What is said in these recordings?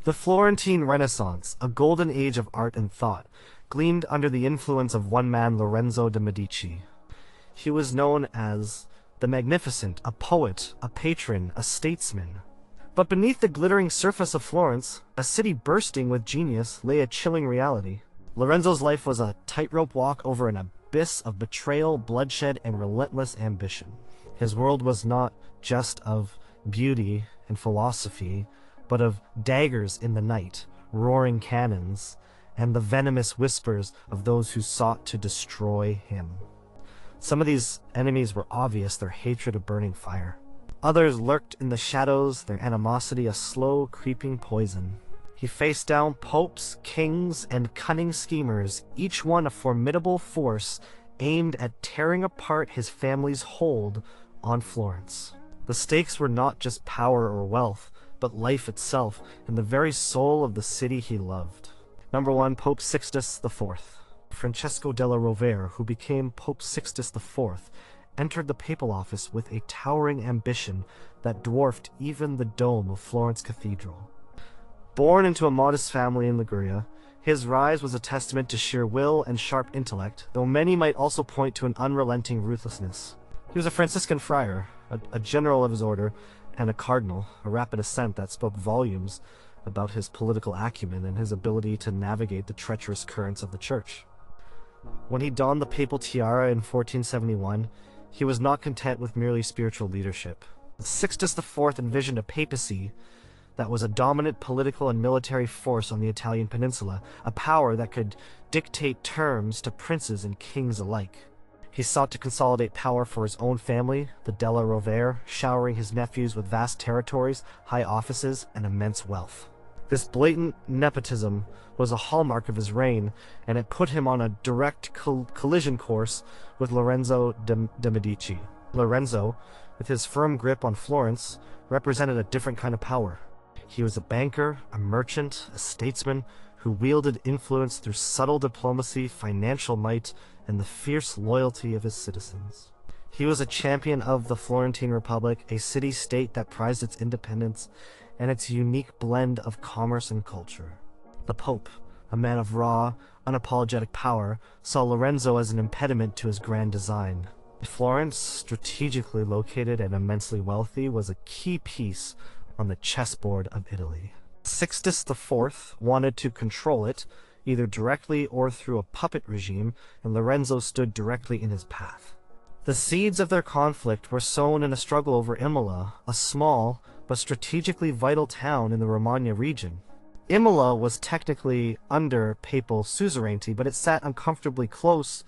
The Florentine Renaissance, a golden age of art and thought, gleamed under the influence of one man, Lorenzo de' Medici. He was known as the Magnificent, a poet, a patron, a statesman. But beneath the glittering surface of Florence, a city bursting with genius, lay a chilling reality. Lorenzo's life was a tightrope walk over an abyss of betrayal, bloodshed, and relentless ambition. His world was not just of beauty and philosophy, but of daggers in the night, roaring cannons, and the venomous whispers of those who sought to destroy him. Some of these enemies were obvious, their hatred a burning fire. Others lurked in the shadows, their animosity a slow, creeping poison. He faced down popes, kings, and cunning schemers, each one a formidable force aimed at tearing apart his family's hold on Florence. The stakes were not just power or wealth, but life itself, and the very soul of the city he loved. Number 1, Pope Sixtus IV. Francesco della Rovere, who became Pope Sixtus IV, entered the papal office with a towering ambition that dwarfed even the dome of Florence Cathedral. Born into a modest family in Liguria, his rise was a testament to sheer will and sharp intellect, though many might also point to an unrelenting ruthlessness. He was a Franciscan friar, a general of his order, and a cardinal, a rapid ascent that spoke volumes about his political acumen and his ability to navigate the treacherous currents of the church. When he donned the papal tiara in 1471, he was not content with merely spiritual leadership. Sixtus IV envisioned a papacy that was a dominant political and military force on the Italian peninsula, a power that could dictate terms to princes and kings alike. He sought to consolidate power for his own family, the Della Rovere, showering his nephews with vast territories, high offices, and immense wealth. This blatant nepotism was a hallmark of his reign, and it put him on a direct collision course with Lorenzo de' Medici. Lorenzo, with his firm grip on Florence, represented a different kind of power. He was a banker, a merchant, a statesman who wielded influence through subtle diplomacy, financial might, and the fierce loyalty of his citizens. He was a champion of the Florentine Republic, a city-state that prized its independence and its unique blend of commerce and culture. The Pope, a man of raw, unapologetic power, saw Lorenzo as an impediment to his grand design. Florence, strategically located and immensely wealthy, was a key piece on the chessboard of Italy. Sixtus IV wanted to control it, either directly or through a puppet regime, and Lorenzo stood directly in his path. The seeds of their conflict were sown in a struggle over Imola, a small but strategically vital town in the Romagna region. Imola was technically under papal suzerainty, but it sat uncomfortably close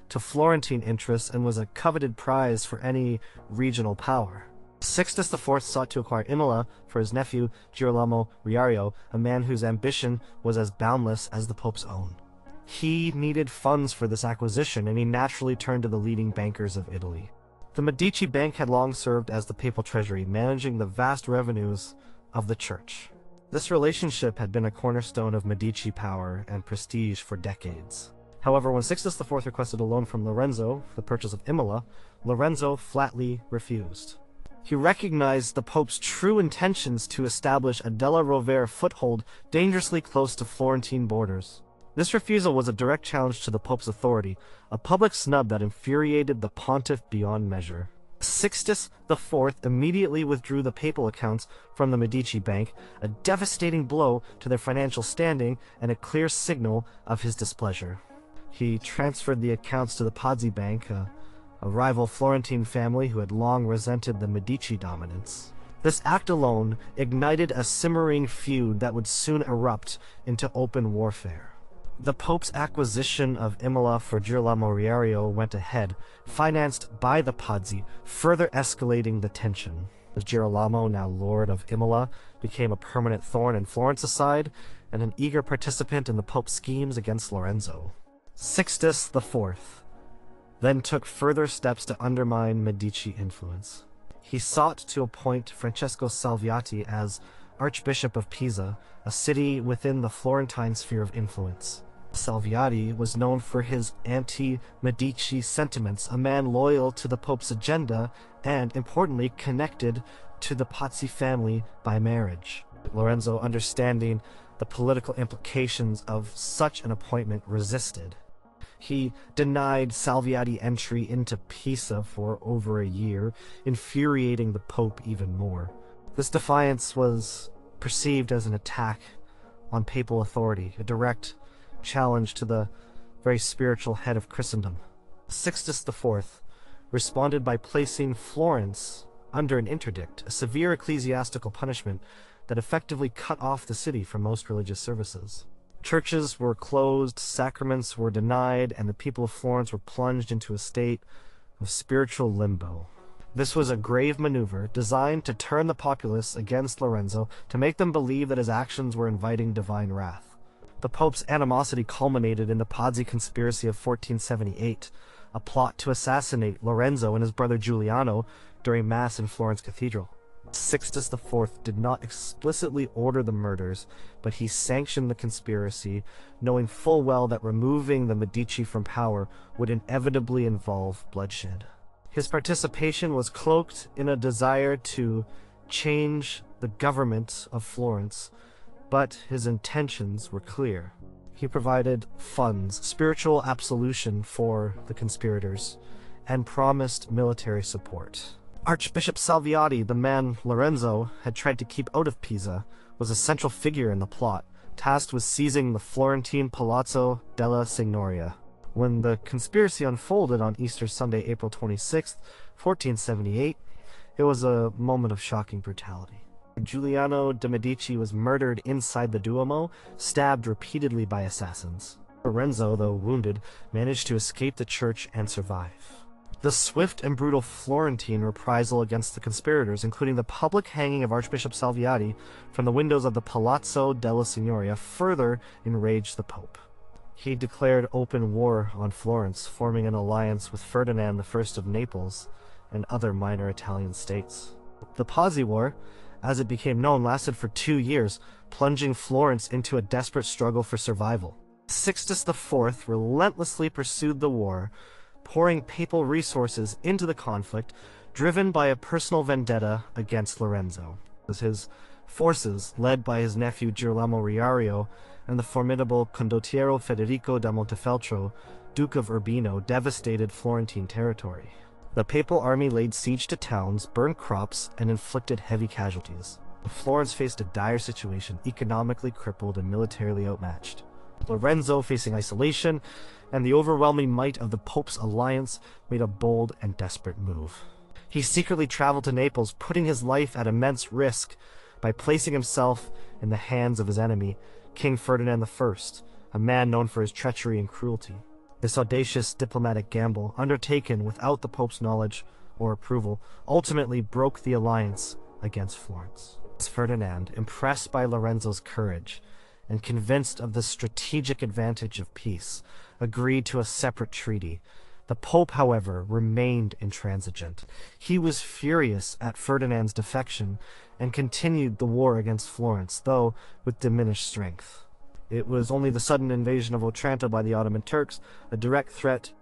to Florentine interests and was a coveted prize for any regional power. Sixtus IV sought to acquire Imola for his nephew Girolamo Riario, a man whose ambition was as boundless as the Pope's own. He needed funds for this acquisition, and he naturally turned to the leading bankers of Italy. The Medici Bank had long served as the papal treasury, managing the vast revenues of the church. This relationship had been a cornerstone of Medici power and prestige for decades. However, when Sixtus IV requested a loan from Lorenzo for the purchase of Imola, Lorenzo flatly refused. He recognized the Pope's true intentions to establish a Della Rovere foothold dangerously close to Florentine borders. This refusal was a direct challenge to the Pope's authority, a public snub that infuriated the pontiff beyond measure. Sixtus IV immediately withdrew the papal accounts from the Medici Bank, a devastating blow to their financial standing and a clear signal of his displeasure. He transferred the accounts to the Pazzi Bank, a rival Florentine family who had long resented the Medici dominance. This act alone ignited a simmering feud that would soon erupt into open warfare. The Pope's acquisition of Imola for Girolamo Riario went ahead, financed by the Pazzi, further escalating the tension. Girolamo, now Lord of Imola, became a permanent thorn in Florence's side and an eager participant in the Pope's schemes against Lorenzo. Sixtus IV then took further steps to undermine Medici influence. He sought to appoint Francesco Salviati as Archbishop of Pisa, a city within the Florentine sphere of influence. Salviati was known for his anti-Medici sentiments, a man loyal to the Pope's agenda and, importantly, connected to the Pazzi family by marriage. Lorenzo, understanding the political implications of such an appointment, resisted. He denied Salviati entry into Pisa for over a year, infuriating the Pope even more. This defiance was perceived as an attack on papal authority, a direct challenge to the very spiritual head of Christendom. Sixtus IV responded by placing Florence under an interdict, a severe ecclesiastical punishment that effectively cut off the city from most religious services. Churches were closed, sacraments were denied, and the people of Florence were plunged into a state of spiritual limbo. This was a grave maneuver designed to turn the populace against Lorenzo, to make them believe that his actions were inviting divine wrath. The Pope's animosity culminated in the Pazzi conspiracy of 1478, a plot to assassinate Lorenzo and his brother Giuliano during Mass in Florence Cathedral. Sixtus IV did not explicitly order the murders, but he sanctioned the conspiracy, knowing full well that removing the Medici from power would inevitably involve bloodshed. His participation was cloaked in a desire to change the government of Florence, but his intentions were clear. He provided funds, spiritual absolution for the conspirators, and promised military support. Archbishop Salviati, the man Lorenzo had tried to keep out of Pisa, was a central figure in the plot, tasked with seizing the Florentine Palazzo della Signoria. When the conspiracy unfolded on Easter Sunday, April 26, 1478, it was a moment of shocking brutality. Giuliano de' Medici was murdered inside the Duomo, stabbed repeatedly by assassins. Lorenzo, though wounded, managed to escape the church and survive. The swift and brutal Florentine reprisal against the conspirators, including the public hanging of Archbishop Salviati from the windows of the Palazzo della Signoria, further enraged the Pope. He declared open war on Florence, forming an alliance with Ferdinand I of Naples and other minor Italian states. The Pazzi War, as it became known, lasted for 2 years, plunging Florence into a desperate struggle for survival. Sixtus IV relentlessly pursued the war, pouring papal resources into the conflict, driven by a personal vendetta against Lorenzo. His forces, led by his nephew Girolamo Riario and the formidable condottiero Federico da Montefeltro, Duke of Urbino, devastated Florentine territory. The papal army laid siege to towns, burned crops, and inflicted heavy casualties. Florence faced a dire situation, economically crippled and militarily outmatched. Lorenzo, facing isolation and the overwhelming might of the Pope's alliance, made a bold and desperate move. He secretly traveled to Naples, putting his life at immense risk by placing himself in the hands of his enemy, King Ferdinand I, a man known for his treachery and cruelty. This audacious diplomatic gamble, undertaken without the Pope's knowledge or approval, ultimately broke the alliance against Florence. Ferdinand, impressed by Lorenzo's courage and convinced of the strategic advantage of peace, agreed to a separate treaty. The Pope, however, remained intransigent. He was furious at Ferdinand's defection and continued the war against Florence, though with diminished strength. It was only the sudden invasion of Otranto by the Ottoman Turks, a direct threat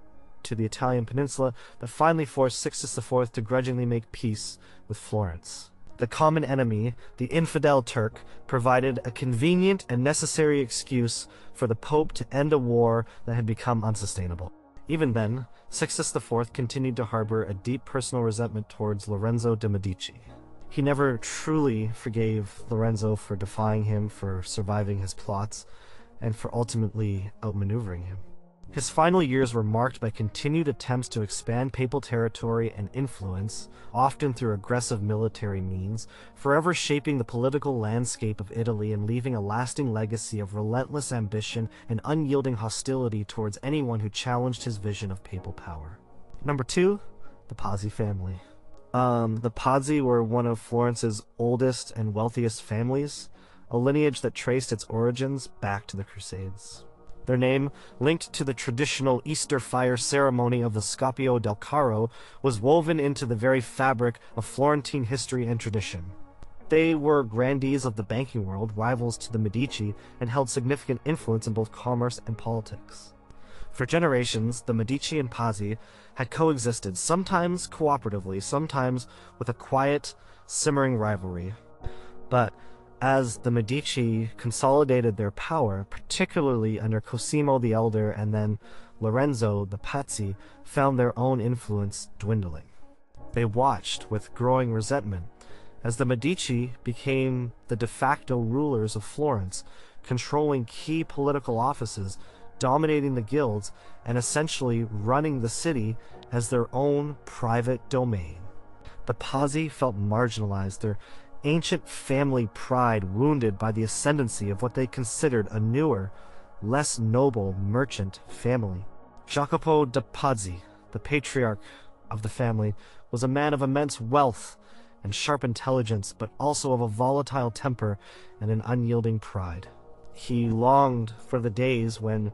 to the Italian peninsula, that finally forced Sixtus IV to grudgingly make peace with Florence. The common enemy, the infidel Turk, provided a convenient and necessary excuse for the Pope to end a war that had become unsustainable. Even then, Sixtus IV continued to harbor a deep personal resentment towards Lorenzo de' Medici. He never truly forgave Lorenzo for defying him, for surviving his plots, and for ultimately outmaneuvering him. His final years were marked by continued attempts to expand papal territory and influence, often through aggressive military means, forever shaping the political landscape of Italy and leaving a lasting legacy of relentless ambition and unyielding hostility towards anyone who challenged his vision of papal power. Number 2, the Pazzi family. The Pazzi were one of Florence's oldest and wealthiest families, a lineage that traced its origins back to the Crusades. Their name, linked to the traditional Easter fire ceremony of the Scoppio del Carro, was woven into the very fabric of Florentine history and tradition. They were grandees of the banking world, rivals to the Medici, and held significant influence in both commerce and politics. For generations, the Medici and Pazzi had coexisted, sometimes cooperatively, sometimes with a quiet, simmering rivalry. But As the Medici consolidated their power, particularly under Cosimo the Elder and then Lorenzo the Pazzi, found their own influence dwindling. They watched with growing resentment as the Medici became the de facto rulers of Florence, controlling key political offices, dominating the guilds, and essentially running the city as their own private domain. The Pazzi felt marginalized, their ancient family pride wounded by the ascendancy of what they considered a newer, less noble merchant family. Jacopo de Pazzi, the patriarch of the family, was a man of immense wealth and sharp intelligence, but also of a volatile temper and an unyielding pride. He longed for the days when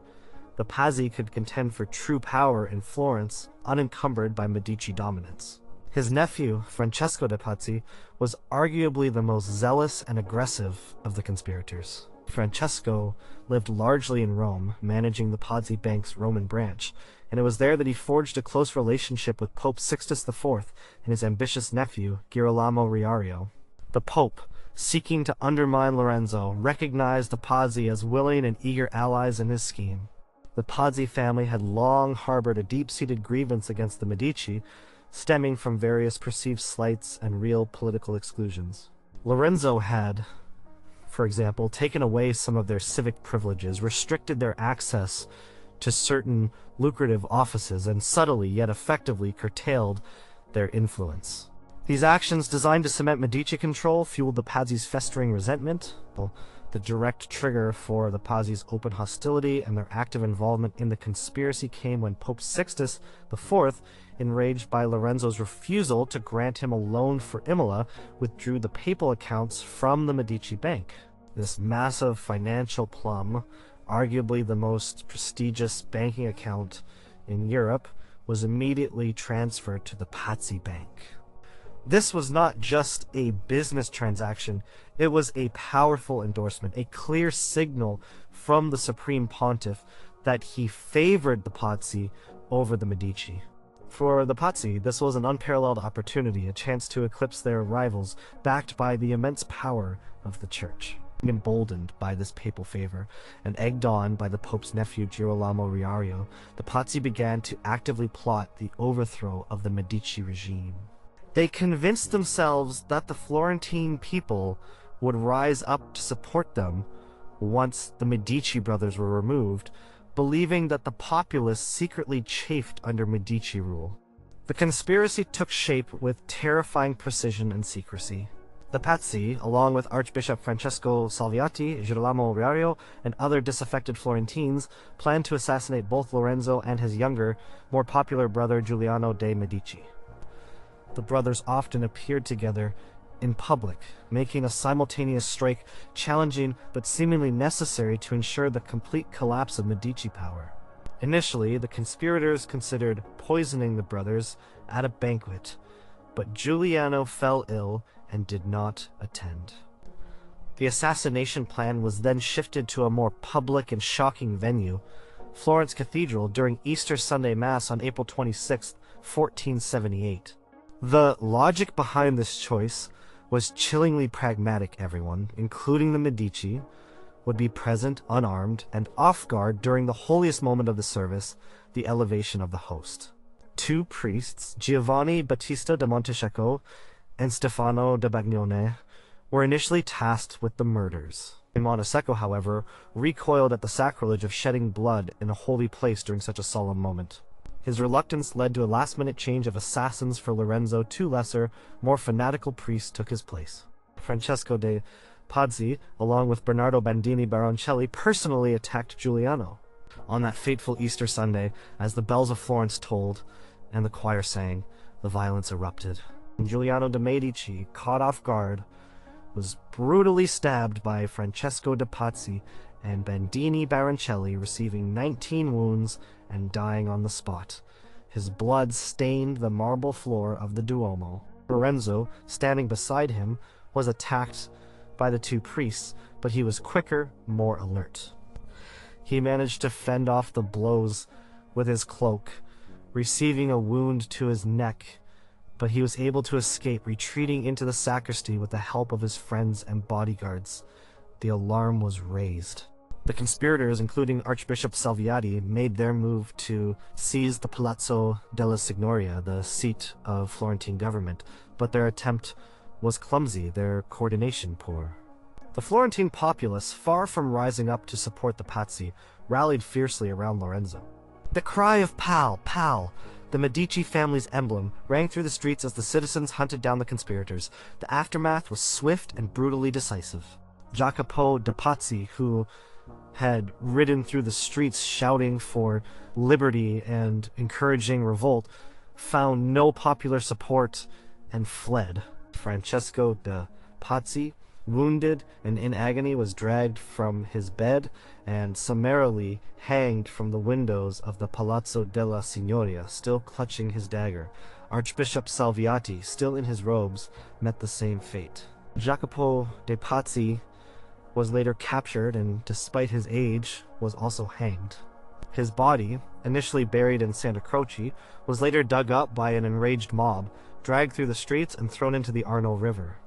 the Pazzi could contend for true power in Florence, unencumbered by Medici dominance. His nephew, Francesco de Pazzi, was arguably the most zealous and aggressive of the conspirators. Francesco lived largely in Rome, managing the Pazzi Bank's Roman branch, and it was there that he forged a close relationship with Pope Sixtus IV and his ambitious nephew, Girolamo Riario. The Pope, seeking to undermine Lorenzo, recognized the Pazzi as willing and eager allies in his scheme. The Pazzi family had long harbored a deep-seated grievance against the Medici, stemming from various perceived slights and real political exclusions. Lorenzo had, for example, taken away some of their civic privileges, restricted their access to certain lucrative offices, and subtly yet effectively curtailed their influence. These actions, designed to cement Medici control, fueled the Pazzi's festering resentment. The direct trigger for the Pazzi's open hostility and their active involvement in the conspiracy came when Pope Sixtus IV, enraged by Lorenzo's refusal to grant him a loan for Imola, withdrew the papal accounts from the Medici Bank. This massive financial plum, arguably the most prestigious banking account in Europe, was immediately transferred to the Pazzi Bank. This was not just a business transaction, it was a powerful endorsement, a clear signal from the Supreme Pontiff that he favored the Pazzi over the Medici. For the Pazzi, this was an unparalleled opportunity, a chance to eclipse their rivals, backed by the immense power of the Church. Emboldened by this papal favor, and egged on by the Pope's nephew Girolamo Riario, the Pazzi began to actively plot the overthrow of the Medici regime. They convinced themselves that the Florentine people would rise up to support them once the Medici brothers were removed, believing that the populace secretly chafed under Medici rule. The conspiracy took shape with terrifying precision and secrecy. The Pazzi, along with Archbishop Francesco Salviati, Girolamo Riario, and other disaffected Florentines, planned to assassinate both Lorenzo and his younger, more popular brother Giuliano de' Medici. The brothers often appeared together in public, making a simultaneous strike challenging but seemingly necessary to ensure the complete collapse of Medici power. Initially, the conspirators considered poisoning the brothers at a banquet, but Giuliano fell ill and did not attend. The assassination plan was then shifted to a more public and shocking venue, Florence Cathedral, during Easter Sunday Mass on April 26, 1478. The logic behind this choice was chillingly pragmatic. Everyone, including the Medici, would be present, unarmed, and off guard during the holiest moment of the service, the elevation of the host. Two priests, Giovanni Battista da Montesecco and Stefano da Bagnone, were initially tasked with the murders. Montesecco, however, recoiled at the sacrilege of shedding blood in a holy place during such a solemn moment. His reluctance led to a last-minute change of assassins for Lorenzo. Two lesser, more fanatical priests took his place. Francesco de' Pazzi, along with Bernardo Bandini Baroncelli, personally attacked Giuliano. On that fateful Easter Sunday, as the bells of Florence tolled and the choir sang, the violence erupted. Giuliano de' Medici, caught off guard, was brutally stabbed by Francesco de' Pazzi and Bandini Baroncelli, receiving 19 wounds and dying on the spot. His blood stained the marble floor of the Duomo. Lorenzo, standing beside him, was attacked by the two priests, but he was quicker, more alert. He managed to fend off the blows with his cloak, receiving a wound to his neck, but he was able to escape, retreating into the sacristy with the help of his friends and bodyguards. The alarm was raised. The conspirators, including Archbishop Salviati, made their move to seize the Palazzo della Signoria, the seat of Florentine government, but their attempt was clumsy, their coordination poor. The Florentine populace, far from rising up to support the Pazzi, rallied fiercely around Lorenzo. The cry of "Pal, Pal!" the Medici family's emblem, rang through the streets as the citizens hunted down the conspirators. The aftermath was swift and brutally decisive. Jacopo de Pazzi, who had ridden through the streets shouting for liberty and encouraging revolt, found no popular support and fled. Francesco de Pazzi, wounded and in agony, was dragged from his bed and summarily hanged from the windows of the Palazzo della Signoria, still clutching his dagger. Archbishop Salviati, still in his robes, met the same fate. Jacopo de Pazzi was later captured and, despite his age, was also hanged. His body, initially buried in Santa Croce, was later dug up by an enraged mob, dragged through the streets, and thrown into the Arno River.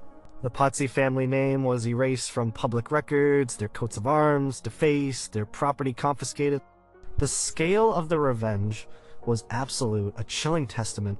The Pazzi family name was erased from public records, their coats of arms defaced, their property confiscated. The scale of the revenge was absolute, a chilling testament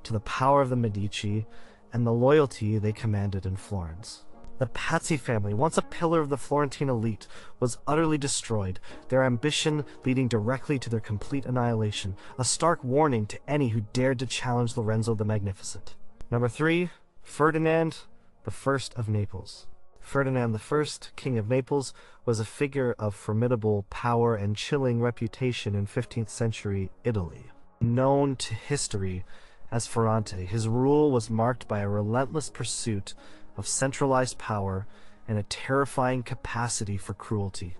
to the power of the Medici and the loyalty they commanded in Florence. The Pazzi family, once a pillar of the Florentine elite, was utterly destroyed, their ambition leading directly to their complete annihilation, a stark warning to any who dared to challenge Lorenzo the Magnificent. Number 3. Ferdinand I of Naples. Ferdinand I, King of Naples, was a figure of formidable power and chilling reputation in 15th century Italy. Known to history as Ferrante, his rule was marked by a relentless pursuit of centralized power and a terrifying capacity for cruelty.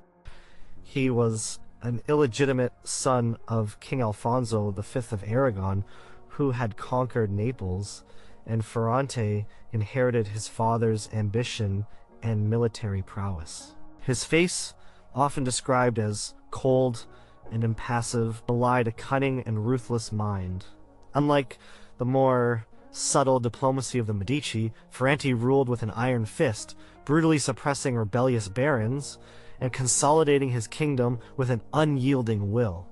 He was an illegitimate son of King Alfonso V of Aragon, who had conquered Naples, and Ferrante inherited his father's ambition and military prowess. His face, often described as cold and impassive, belied a cunning and ruthless mind. Unlike the more subtle diplomacy of the Medici, Ferrante ruled with an iron fist, brutally suppressing rebellious barons and consolidating his kingdom with an unyielding will.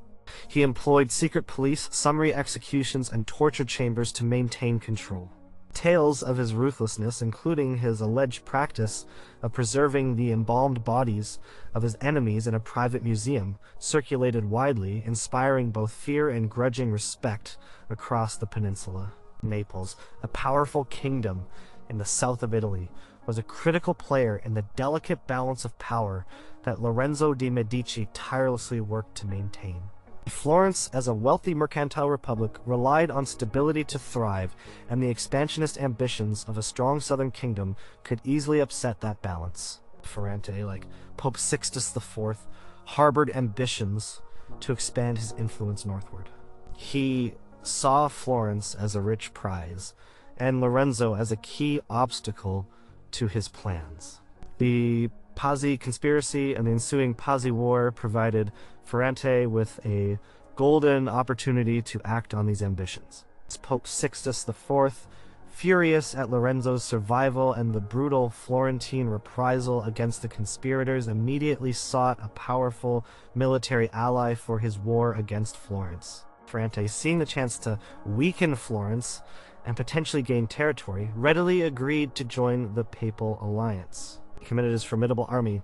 He employed secret police, summary executions, and torture chambers to maintain control. Tales of his ruthlessness, including his alleged practice of preserving the embalmed bodies of his enemies in a private museum, circulated widely, inspiring both fear and grudging respect across the peninsula. Naples, a powerful kingdom in the south of Italy, was a critical player in the delicate balance of power that Lorenzo de' Medici tirelessly worked to maintain. Florence, as a wealthy mercantile republic, relied on stability to thrive, and the expansionist ambitions of a strong southern kingdom could easily upset that balance. Ferrante, like Pope Sixtus IV, harbored ambitions to expand his influence northward. He saw Florence as a rich prize, and Lorenzo as a key obstacle to his plans. The Pazzi conspiracy and the ensuing Pazzi War provided Ferrante with a golden opportunity to act on these ambitions. Pope Sixtus IV, furious at Lorenzo's survival and the brutal Florentine reprisal against the conspirators, immediately sought a powerful military ally for his war against Florence. Ferrante, seeing the chance to weaken Florence and potentially gain territory, readily agreed to join the Papal alliance. He committed his formidable army,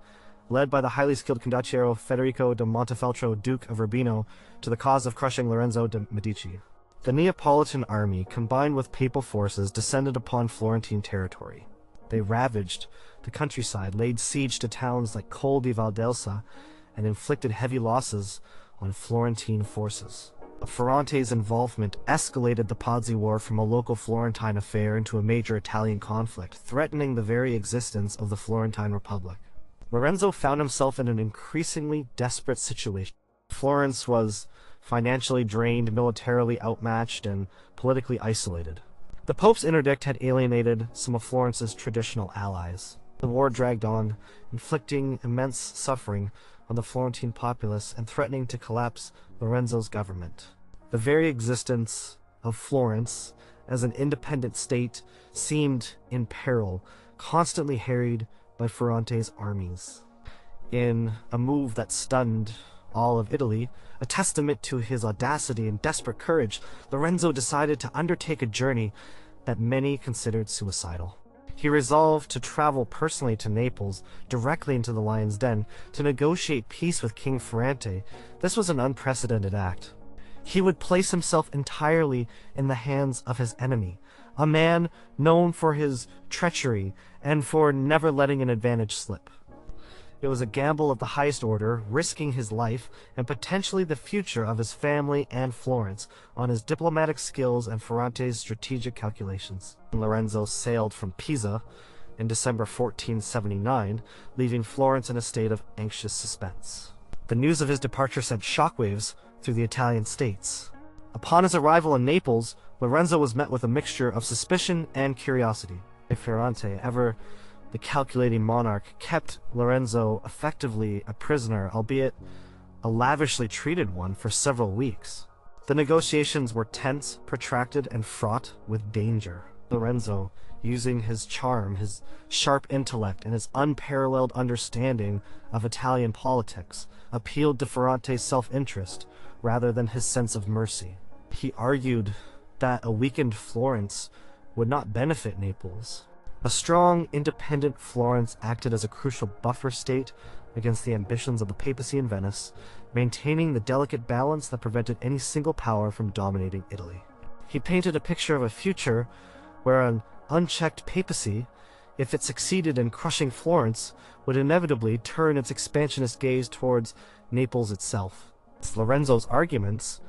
led by the highly skilled condottiero Federico de Montefeltro, Duke of Urbino, to the cause of crushing Lorenzo de' Medici. The Neapolitan army, combined with papal forces, descended upon Florentine territory. They ravaged the countryside, laid siege to towns like Col di Valdelsa, and inflicted heavy losses on Florentine forces. Ferrante's involvement escalated the Pazzi War from a local Florentine affair into a major Italian conflict, threatening the very existence of the Florentine Republic. Lorenzo found himself in an increasingly desperate situation. Florence was financially drained, militarily outmatched, and politically isolated. The Pope's interdict had alienated some of Florence's traditional allies. The war dragged on, inflicting immense suffering on the Florentine populace and threatening to collapse Lorenzo's government. The very existence of Florence as an independent state, seemed in peril, constantly harried by Ferrante's armies. In a move that stunned all of Italy, a testament to his audacity and desperate courage, Lorenzo decided to undertake a journey that many considered suicidal. He resolved to travel personally to Naples, directly into the lion's den, to negotiate peace with King Ferrante. This was an unprecedented act. He would place himself entirely in the hands of his enemy, a man known for his treachery and for never letting an advantage slip. It was a gamble of the highest order, risking his life and potentially the future of his family and Florence on his diplomatic skills and Ferrante's strategic calculations. Lorenzo sailed from Pisa in December 1479, leaving Florence in a state of anxious suspense. The news of his departure sent shockwaves through the Italian states. Upon his arrival in Naples, Lorenzo was met with a mixture of suspicion and curiosity. If Ferrante, ever the calculating monarch, kept Lorenzo effectively a prisoner, albeit a lavishly treated one, for several weeks. The negotiations were tense, protracted, and fraught with danger. Lorenzo, using his charm, his sharp intellect, and his unparalleled understanding of Italian politics, appealed to Ferrante's self-interest rather than his sense of mercy. He argued that a weakened Florence would not benefit Naples. A strong, independent Florence acted as a crucial buffer state against the ambitions of the papacy in Venice, maintaining the delicate balance that prevented any single power from dominating Italy. He painted a picture of a future where an unchecked papacy, if it succeeded in crushing Florence, would inevitably turn its expansionist gaze towards Naples itself. Lorenzo's arguments,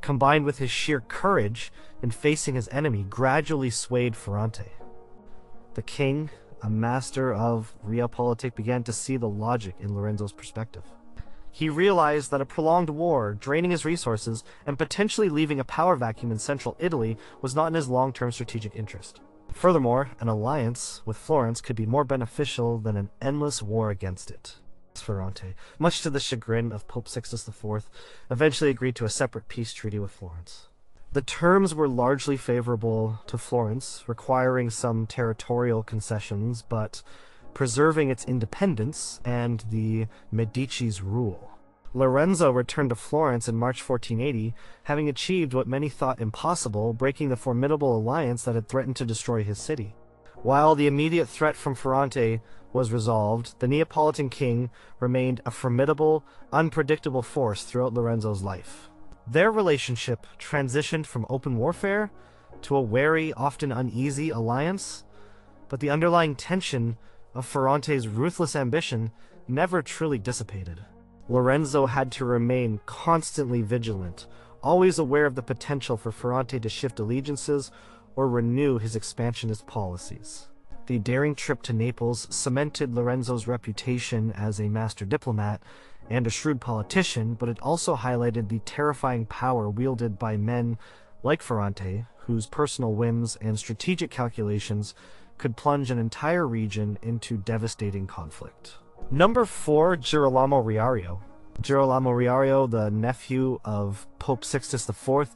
combined with his sheer courage in facing his enemy, gradually swayed Ferrante. The king, a master of realpolitik, began to see the logic in Lorenzo's perspective. He realized that a prolonged war, draining his resources, and potentially leaving a power vacuum in central Italy was not in his long-term strategic interest. Furthermore, an alliance with Florence could be more beneficial than an endless war against it. Ferrante, much to the chagrin of Pope Sixtus IV, eventually agreed to a separate peace treaty with Florence. The terms were largely favorable to Florence, requiring some territorial concessions, but preserving its independence and the Medici's rule. Lorenzo returned to Florence in March 1480, having achieved what many thought impossible, breaking the formidable alliance that had threatened to destroy his city. While the immediate threat from Ferrante was resolved, the Neapolitan king remained a formidable, unpredictable force throughout Lorenzo's life. Their relationship transitioned from open warfare to a wary, often uneasy alliance, but the underlying tension of Ferrante's ruthless ambition never truly dissipated. Lorenzo had to remain constantly vigilant, always aware of the potential for Ferrante to shift allegiances or renew his expansionist policies. The daring trip to Naples cemented Lorenzo's reputation as a master diplomat and a shrewd politician, but it also highlighted the terrifying power wielded by men like Ferrante, whose personal whims and strategic calculations could plunge an entire region into devastating conflict. Number 4, Girolamo Riario. Girolamo Riario, the nephew of Pope Sixtus IV,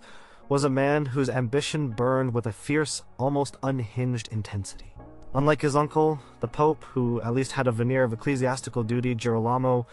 was a man whose ambition burned with a fierce, almost unhinged intensity. Unlike his uncle, the Pope, who at least had a veneer of ecclesiastical duty, Girolamo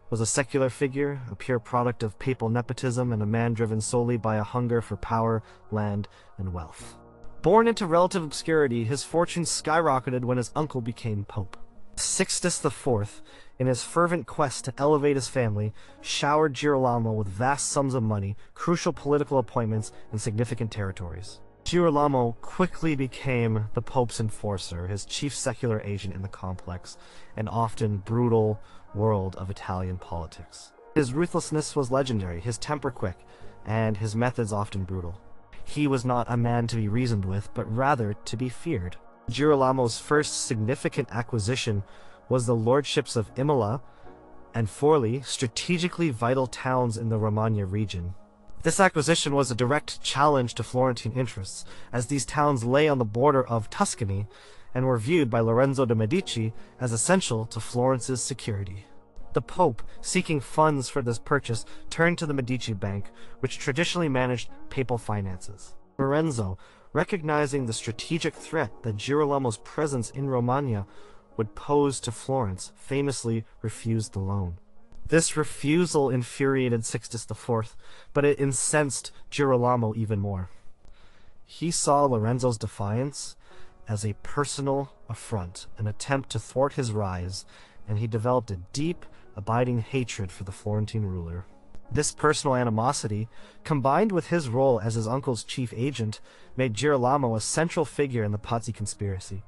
was a secular figure, a pure product of papal nepotism, and a man driven solely by a hunger for power, land, and wealth. Born into relative obscurity, his fortune skyrocketed when his uncle became pope. Sixtus IV, in his fervent quest to elevate his family, showered Girolamo with vast sums of money, crucial political appointments, and significant territories. Girolamo quickly became the Pope's enforcer, his chief secular agent in the complex and often brutal world of Italian politics. His ruthlessness was legendary, his temper quick, and his methods often brutal. He was not a man to be reasoned with, but rather to be feared. Girolamo's first significant acquisition was the lordships of Imola and Forli, strategically vital towns in the Romagna region. This acquisition was a direct challenge to Florentine interests, as these towns lay on the border of Tuscany and were viewed by Lorenzo de' Medici as essential to Florence's security. The Pope, seeking funds for this purchase, turned to the Medici Bank, which traditionally managed papal finances. Lorenzo, recognizing the strategic threat that Girolamo's presence in Romagna would pose to Florence, famously refused the loan. This refusal infuriated Sixtus IV, but it incensed Girolamo even more. He saw Lorenzo's defiance as a personal affront, an attempt to thwart his rise, and he developed a deep, abiding hatred for the Florentine ruler. This personal animosity, combined with his role as his uncle's chief agent, made Girolamo a central figure in the Pazzi conspiracy.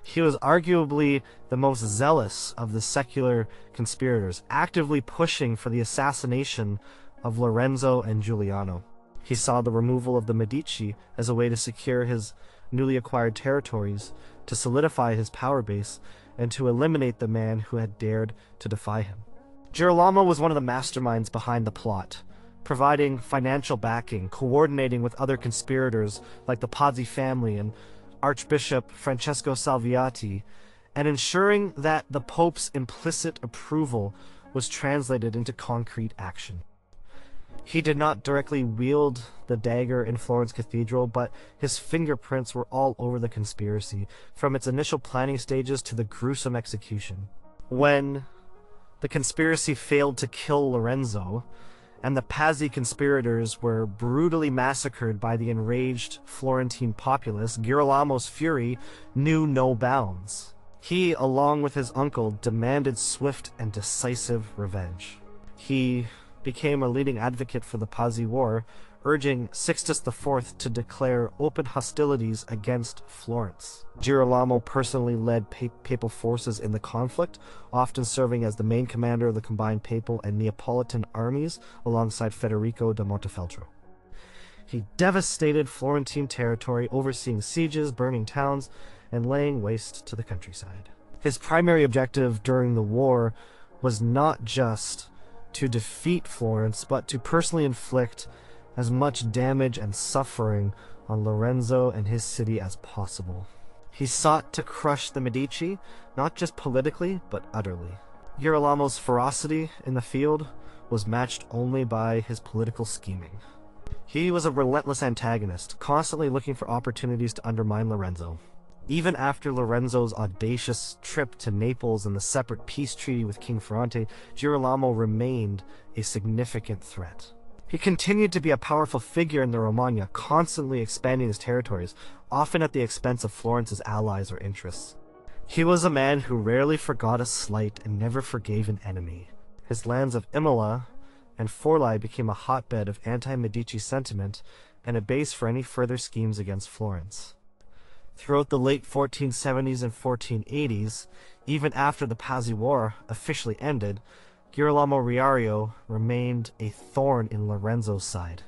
He was arguably the most zealous of the secular conspirators, actively pushing for the assassination of Lorenzo and Giuliano. He saw the removal of the Medici as a way to secure his newly acquired territories, to solidify his power base, and to eliminate the man who had dared to defy him. Girolamo was one of the masterminds behind the plot, providing financial backing, coordinating with other conspirators like the Pazzi family and Archbishop Francesco Salviati, and ensuring that the Pope's implicit approval was translated into concrete action. He did not directly wield the dagger in Florence Cathedral, but his fingerprints were all over the conspiracy, from its initial planning stages to the gruesome execution. When the conspiracy failed to kill Lorenzo, and the Pazzi conspirators were brutally massacred by the enraged Florentine populace, Girolamo's fury knew no bounds. He, along with his uncle, demanded swift and decisive revenge. He became a leading advocate for the Pazzi War, urging Sixtus IV to declare open hostilities against Florence. Girolamo personally led papal forces in the conflict, often serving as the main commander of the combined papal and Neapolitan armies alongside Federico da Montefeltro. He devastated Florentine territory, overseeing sieges, burning towns, and laying waste to the countryside. His primary objective during the war was not just to defeat Florence, but to personally inflict as much damage and suffering on Lorenzo and his city as possible. He sought to crush the Medici, not just politically, but utterly. Girolamo's ferocity in the field was matched only by his political scheming. He was a relentless antagonist, constantly looking for opportunities to undermine Lorenzo. Even after Lorenzo's audacious trip to Naples and the separate peace treaty with King Ferrante, Girolamo remained a significant threat. He continued to be a powerful figure in the Romagna, constantly expanding his territories, often at the expense of Florence's allies or interests. He was a man who rarely forgot a slight and never forgave an enemy. His lands of Imola and Forli became a hotbed of anti-Medici sentiment and a base for any further schemes against Florence. Throughout the late 1470s and 1480s, even after the Pazzi War officially ended, Girolamo Riario remained a thorn in Lorenzo's side.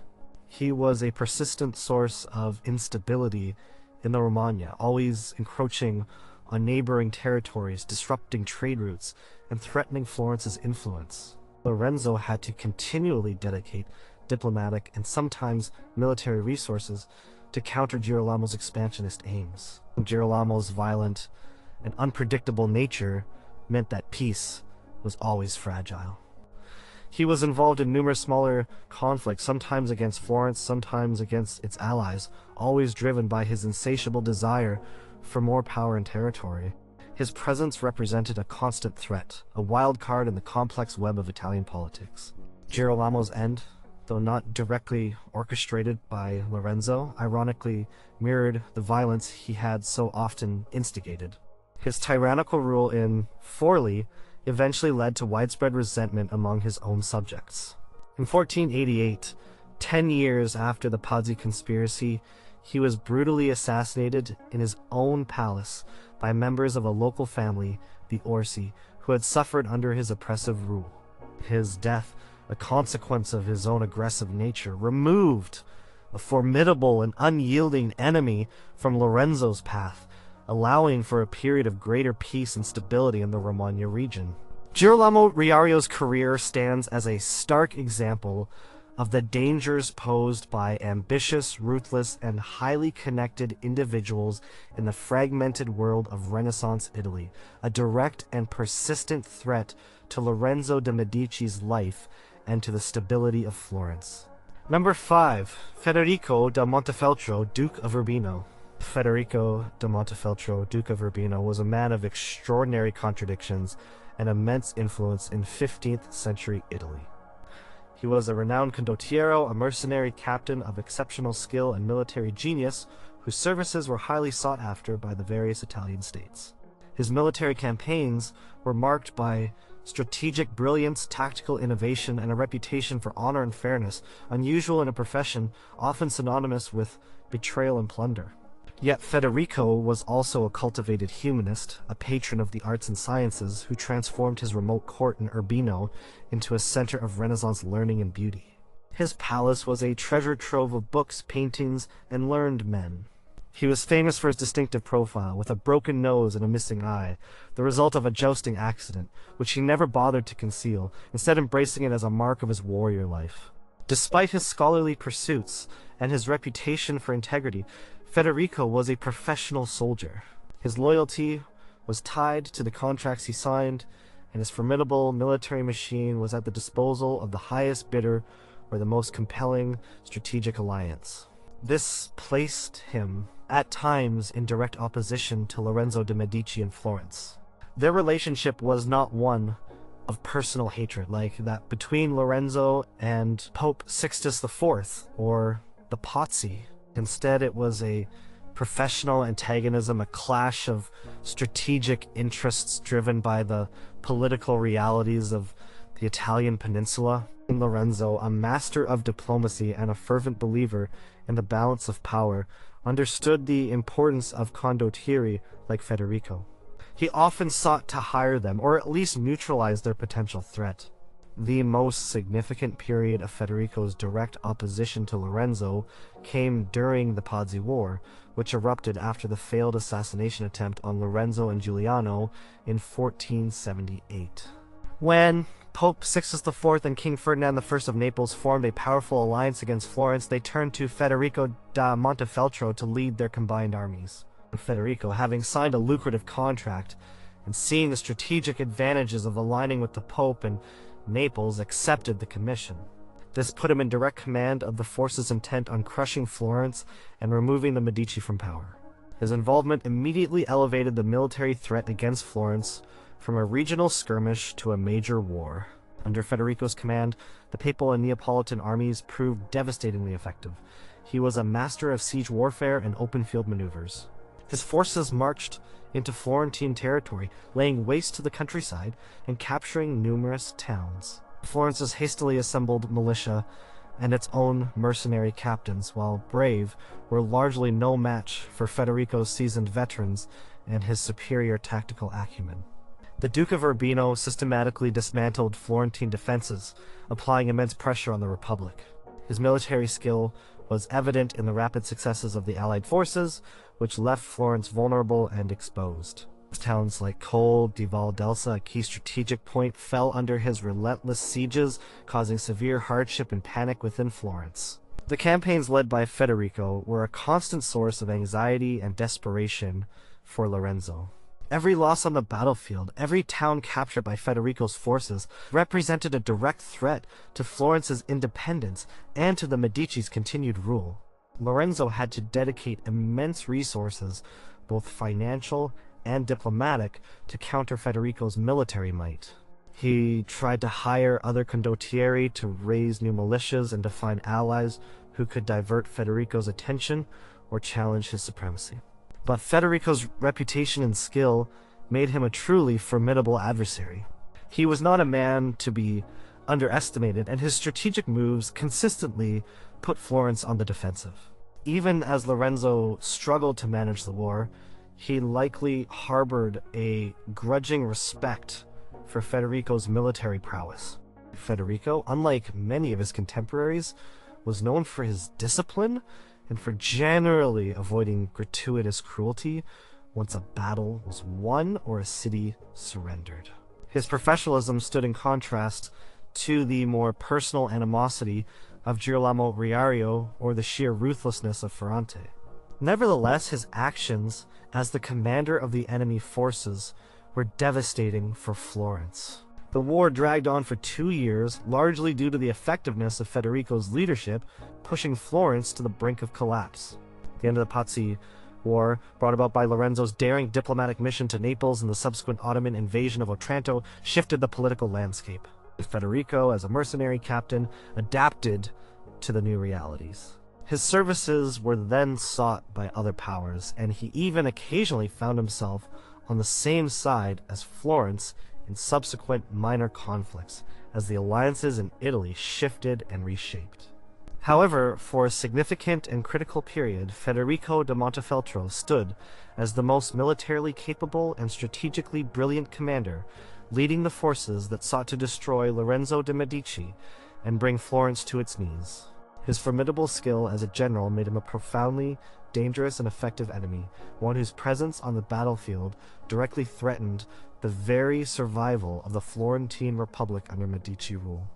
He was a persistent source of instability in the Romagna, always encroaching on neighboring territories, disrupting trade routes, and threatening Florence's influence. Lorenzo had to continually dedicate diplomatic and sometimes military resources to counter Girolamo's expansionist aims. Girolamo's violent and unpredictable nature meant that peace was always fragile. He was involved in numerous smaller conflicts, sometimes against Florence, sometimes against its allies, always driven by his insatiable desire for more power and territory. His presence represented a constant threat, a wild card in the complex web of Italian politics. Girolamo's end, though not directly orchestrated by Lorenzo, ironically mirrored the violence he had so often instigated. His tyrannical rule in Forli eventually led to widespread resentment among his own subjects. In 1488, 10 years after the Pazzi conspiracy, he was brutally assassinated in his own palace by members of a local family, the Orsi, who had suffered under his oppressive rule. His death, a consequence of his own aggressive nature, removed a formidable and unyielding enemy from Lorenzo's path, allowing for a period of greater peace and stability in the Romagna region. Girolamo Riario's career stands as a stark example of the dangers posed by ambitious, ruthless, and highly connected individuals in the fragmented world of Renaissance Italy, a direct and persistent threat to Lorenzo de' Medici's life and to the stability of Florence. Number 5. Federico da Montefeltro, Duke of Urbino. Federico da Montefeltro, Duke of Urbino, was a man of extraordinary contradictions and immense influence in 15th century Italy. He was a renowned condottiero, a mercenary captain of exceptional skill and military genius, whose services were highly sought after by the various Italian states. His military campaigns were marked by strategic brilliance, tactical innovation, and a reputation for honor and fairness, unusual in a profession often synonymous with betrayal and plunder. Yet Federico was also a cultivated humanist, a patron of the arts and sciences, who transformed his remote court in Urbino into a center of Renaissance learning and beauty. His palace was a treasure trove of books, paintings, and learned men. He was famous for his distinctive profile, with a broken nose and a missing eye, the result of a jousting accident, which he never bothered to conceal, instead embracing it as a mark of his warrior life. Despite his scholarly pursuits and his reputation for integrity, Federico was a professional soldier. His loyalty was tied to the contracts he signed, and his formidable military machine was at the disposal of the highest bidder or the most compelling strategic alliance. This placed him, at times, in direct opposition to Lorenzo de' Medici in Florence. Their relationship was not one of personal hatred like that between Lorenzo and Pope Sixtus IV or the Pazzi. Instead, it was a professional antagonism, a clash of strategic interests driven by the political realities of the Italian peninsula. Lorenzo, a master of diplomacy and a fervent believer in the balance of power, understood the importance of condottieri like Federico. He often sought to hire them, or at least neutralize their potential threat. The most significant period of Federico's direct opposition to Lorenzo came during the Pazzi War, which erupted after the failed assassination attempt on Lorenzo and Giuliano in 1478. When Pope Sixtus IV and King Ferdinand I of Naples formed a powerful alliance against Florence, they turned to Federico da Montefeltro to lead their combined armies. Federico, having signed a lucrative contract and seeing the strategic advantages of aligning with the Pope and Naples, accepted the commission. This put him in direct command of the forces intent on crushing Florence and removing the Medici from power. His involvement immediately elevated the military threat against Florence from a regional skirmish to a major war. Under Federico's command, the papal and Neapolitan armies proved devastatingly effective. He was a master of siege warfare and open-field maneuvers. His forces marched into Florentine territory, laying waste to the countryside and capturing numerous towns. Florence's hastily assembled militia and its own mercenary captains, while brave, were largely no match for Federico's seasoned veterans and his superior tactical acumen. The Duke of Urbino systematically dismantled Florentine defenses, applying immense pressure on the Republic. His military skill was evident in the rapid successes of the Allied forces, which left Florence vulnerable and exposed. Towns like Cole, di Valdelsa, a key strategic point, fell under his relentless sieges, causing severe hardship and panic within Florence. The campaigns led by Federico were a constant source of anxiety and desperation for Lorenzo. Every loss on the battlefield, every town captured by Federico's forces, represented a direct threat to Florence's independence and to the Medici's continued rule. Lorenzo had to dedicate immense resources, both financial and diplomatic, to counter Federico's military might. He tried to hire other condottieri to raise new militias and to find allies who could divert Federico's attention or challenge his supremacy. But Federico's reputation and skill made him a truly formidable adversary. He was not a man to be underestimated, and his strategic moves consistently put Florence on the defensive. Even as Lorenzo struggled to manage the war, he likely harbored a grudging respect for Federico's military prowess. Federico, unlike many of his contemporaries, was known for his discipline and for generally avoiding gratuitous cruelty once a battle was won or a city surrendered. His professionalism stood in contrast to the more personal animosity of Girolamo Riario or the sheer ruthlessness of Ferrante. Nevertheless, his actions as the commander of the enemy forces were devastating for Florence. The war dragged on for 2 years, largely due to the effectiveness of Federico's leadership, pushing Florence to the brink of collapse. The end of the Pazzi War, brought about by Lorenzo's daring diplomatic mission to Naples and the subsequent Ottoman invasion of Otranto, shifted the political landscape. Federico, as a mercenary captain, adapted to the new realities. His services were then sought by other powers, and he even occasionally found himself on the same side as Florence in subsequent minor conflicts, as the alliances in Italy shifted and reshaped. However, for a significant and critical period, Federico da Montefeltro stood as the most militarily capable and strategically brilliant commander, leading the forces that sought to destroy Lorenzo de' Medici and bring Florence to its knees. His formidable skill as a general made him a profoundly dangerous and effective enemy, one whose presence on the battlefield directly threatened the very survival of the Florentine Republic under Medici rule.